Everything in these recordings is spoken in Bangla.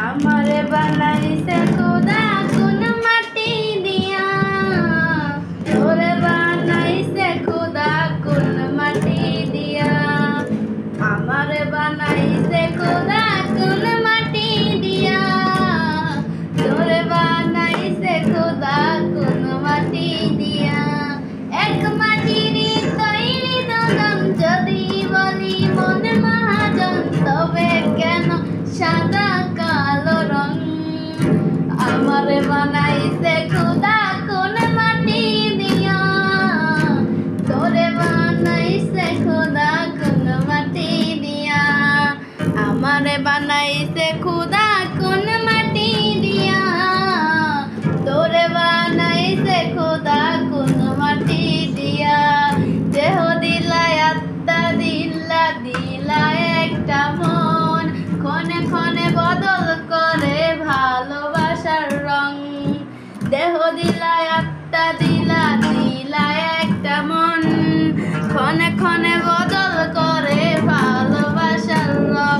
আমারে বানাইছে খোদা কোন মাটি দিয়া, তোরে বানাইছে খোদা কোন মাটি দিয়া। আমারে বানাইছে খোদা কোন মাটি দিয়া, তোরে বানাইছে খোদা কোন মাটি দিয়া। এক মাটির তৈরি দুজন, যদি বলি মন মহাজন, তবে কেন সাদা কালো রং? আমারে বানাইছে খোদা কোন মাটি দিয়া, তোরে বানাইছে খোদা কোন মাটি দিয়া। আমারে বানাইছে খোদা কোন মাটি দিয়া, তোরে বানাইছে খোদা কোন মাটি দিয়া। দেহ দিলাই আত্মা দিলা, দিলা একটা মন, ক্ষণে ক্ষণে বদল করে ভালোবাসার রং। দেহ দিলাই আত্মা দিলা, দিলা একটা মন, ক্ষণে ক্ষণে বদল করে ভালোবাসার রং।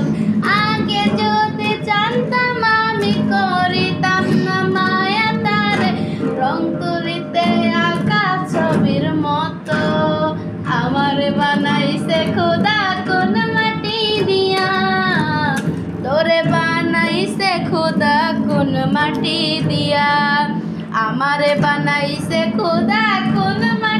আগে যদি জানতাম আমি করিতাম না মায়া তারে, রং তুলিতে আঁকা ছবির মতো। আমারে বানাইছে খোদা কোন মাটি দিয়া, তোরে বানাইছে খোদা কোন মাটি দিয়া। আমারে বানাইছে খোদা কোন মাটি